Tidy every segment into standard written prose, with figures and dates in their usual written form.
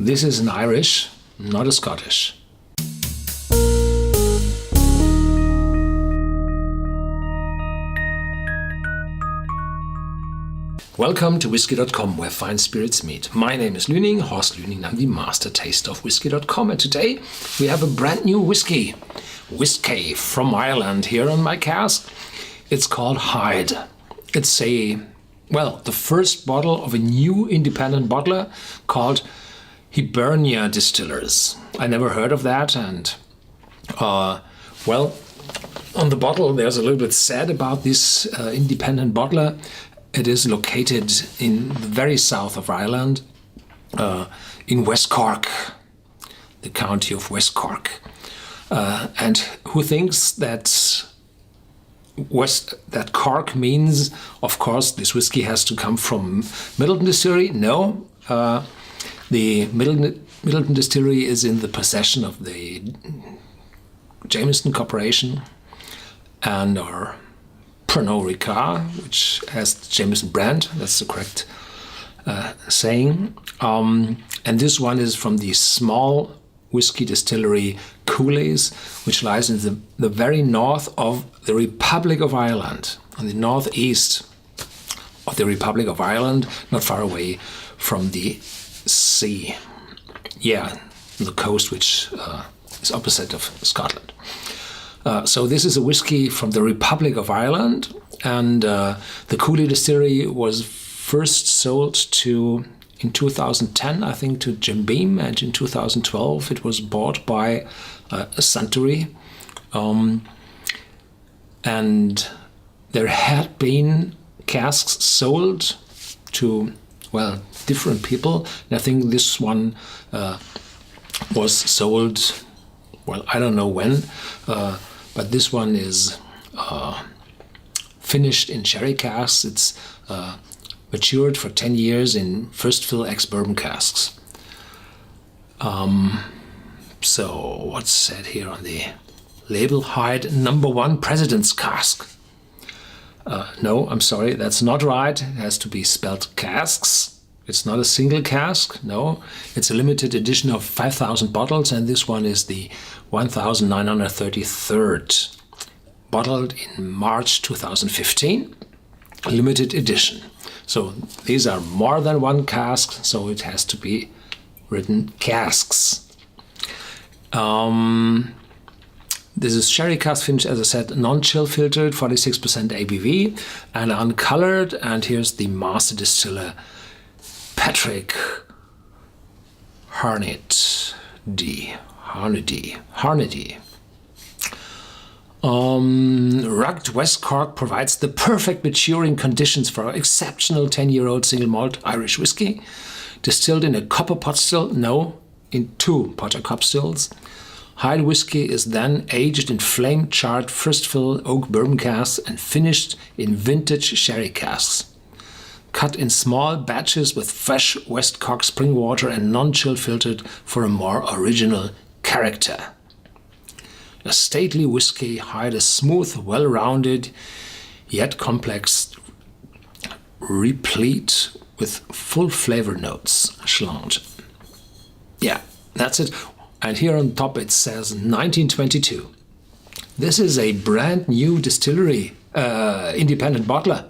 This is an Irish, not a Scottish. Welcome to Whisky.com, where fine spirits meet. My name is Lüning, Horst Lüning. I'm the master taster of Whisky.com, and today we have a brand new whiskey from Ireland here on my cask. It's called Hyde. It's the first bottle of a new independent bottler called Hibernia Distillers. I never heard of that, and on the bottle there's a little bit sad about this independent bottler. It is located in the very south of Ireland, in West Cork, the county of West Cork. And who thinks that Cork means, of course, this whiskey has to come from Midleton Distillery? No, the Midleton Distillery is in the possession of the Jameson Corporation and our Pernod Ricard, which has the Jameson brand. That's the correct saying. And this one is from the small whiskey distillery Cooley's, which lies in the very north of the Republic of Ireland, on the northeast of the Republic of Ireland, not far away from the sea. Yeah, the coast, which is opposite of Scotland. So this is a whiskey from the Republic of Ireland, and the Cooley Distillery was first sold in 2010, I think, to Jim Beam, and in 2012 it was bought by Suntory. And there had been casks sold to, different people. And I think this one was sold, I don't know when, but this one is finished in sherry casks. It's matured for 10 years in first fill ex-bourbon casks. So what's said here on the label? Hyde #1 President's Cask. No, I'm sorry, that's not right. It has to be spelled casks. It's not a single cask, no. It's a limited edition of 5,000 bottles, and this one is the 1933rd, bottled in March 2015, limited edition. So these are more than one cask, so it has to be written casks. This is sherry cask finished, as I said, non-chill filtered, 46% ABV, and uncolored. And here's the master distiller, Patrick Harnedy. Rugged West Cork provides the perfect maturing conditions for our exceptional 10-year-old single malt Irish whiskey, distilled in a copper pot still, in 2 Potter cup stills. Hyde whiskey is then aged in flame-charred first-fill oak bourbon casks and finished in vintage sherry casks, cut in small batches with fresh West Cork spring water and non-chill filtered for a more original character. A stately whiskey, Hyde is smooth, well-rounded, yet complex, replete with full flavor notes. Schlange. Yeah, that's it. And here on top it says 1922. This is a brand new distillery, independent bottler.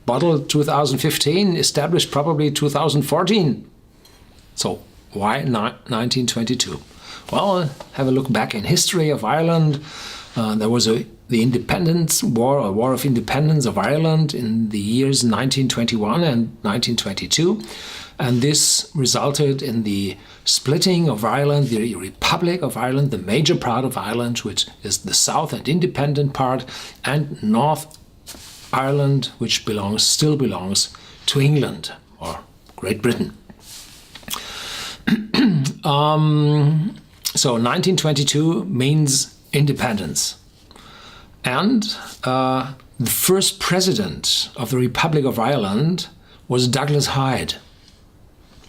Bottled 2015, established probably 2014. So why 1922? Well, have a look back in history of Ireland. There was the Independence War, a War of Independence of Ireland in the years 1921 and 1922. And this resulted in the splitting of Ireland, the Republic of Ireland, the major part of Ireland, which is the south and independent part, and North Ireland, which still belongs to England or Great Britain. So 1922 means independence. And the first president of the Republic of Ireland was Douglas Hyde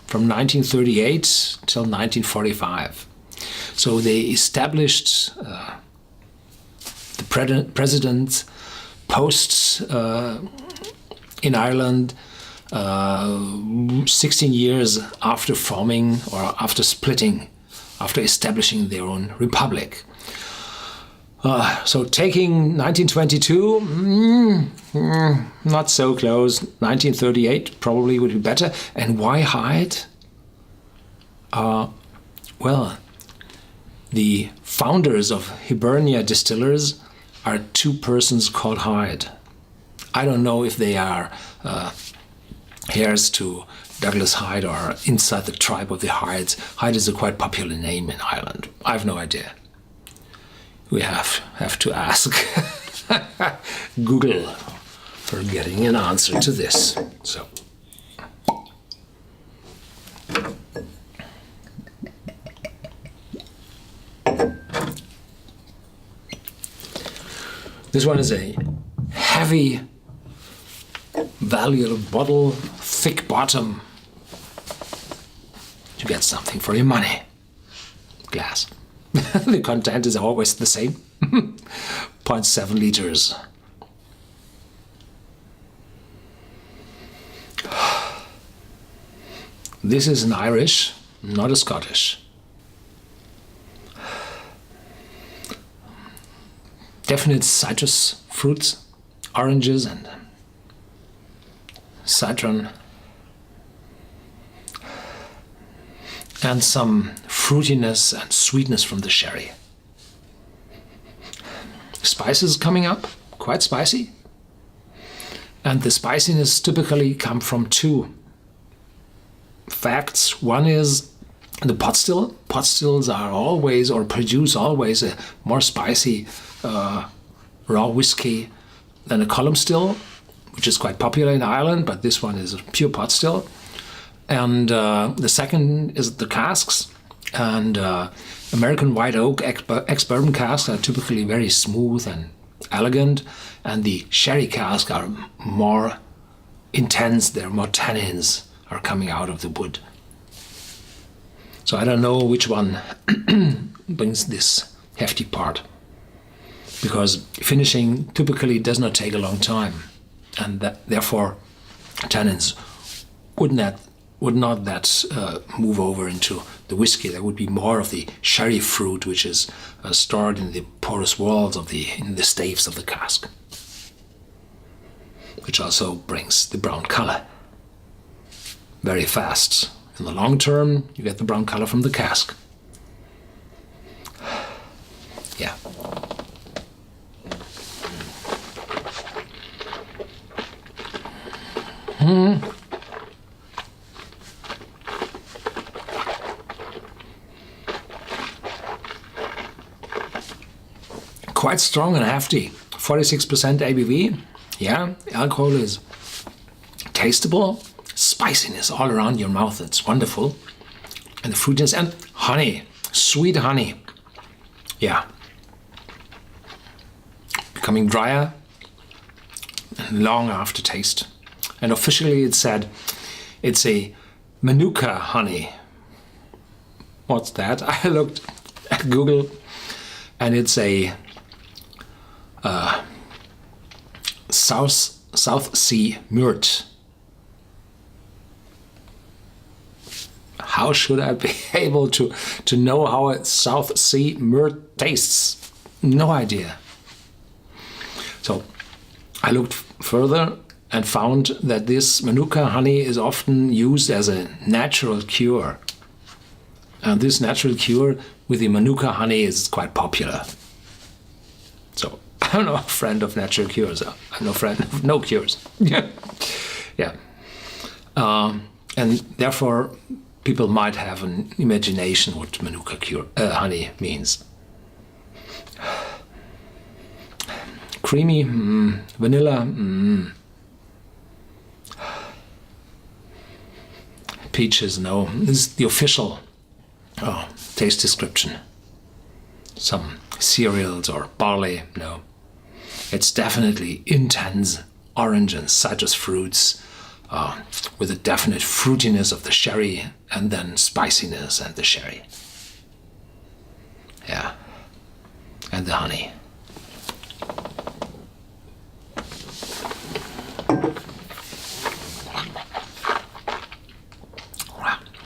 from 1938 till 1945. So they established the president's posts in Ireland 16 years after forming or after splitting, after establishing their own republic. So taking 1922, not so close. 1938 probably would be better. And why Hyde? Well, the founders of Hibernia Distillers are two persons called Hyde. I don't know if they are heirs to Douglas Hyde or inside the tribe of the Hydes. Hyde is a quite popular name in Ireland. I have no idea. We have to ask Google for getting an answer to this. So. This one is a heavy, valuable bottle, thick bottom. You get something for your money. Glass. The content is always the same. 0.7 liters. This is an Irish, not a Scottish. Definite citrus fruits, oranges and citron. And some fruitiness and sweetness from the sherry. Spices coming up, quite spicy. And the spiciness typically come from two facts. One is the pot still. Pot stills are always, or produce always, a more spicy raw whiskey than a column still, which is quite popular in Ireland, but this one is a pure pot still. And the second is the casks. And American white oak ex-bourbon casks are typically very smooth and elegant. And the sherry casks are more intense. There are more tannins are coming out of the wood. So I don't know which one brings this hefty part. Because finishing typically does not take a long time. And therefore tannins would not move over into the whiskey. There would be more of the sherry fruit, which is stored in the porous walls in the staves of the cask, which also brings the brown color very fast. In the long term, you get the brown color from the cask. Yeah. Quite strong and hefty. 46% ABV. Yeah, alcohol is tasteable. Spiciness all around your mouth. It's wonderful. And the fruitiness and honey. Sweet honey. Yeah. Becoming drier and long aftertaste. And officially it said it's a Manuka honey. What's that? I looked at Google and it's a South Sea myrrh. How should I be able to know how a South Sea myrrh tastes? No idea. So I looked further and found that this Manuka honey is often used as a natural cure. And this natural cure with the Manuka honey is quite popular. So I'm not a friend of natural cures. I'm no friend of no cures. Yeah. And therefore, people might have an imagination what Manuka honey means. Creamy, vanilla, peaches, no. This is the official taste description. Some cereals or barley, no. It's definitely intense orange and citrus fruits with a definite fruitiness of the sherry and then spiciness and the sherry. Yeah. And the honey.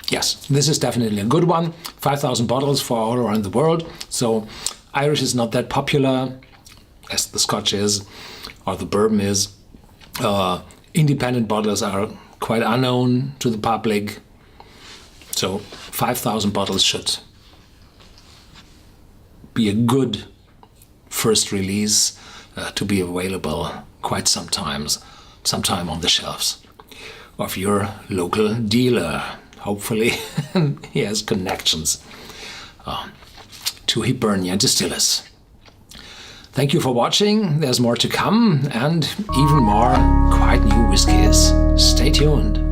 Yes, this is definitely a good one. 5,000 bottles for all around the world. So Irish is not that popular as the Scotch is or the bourbon is. Independent bottles are quite unknown to the public. So 5,000 bottles should be a good first release to be available quite sometime on the shelves of your local dealer. Hopefully he has connections to Hibernia distillers. Thank you for watching. There's more to come and even more quite new whiskies. Stay tuned.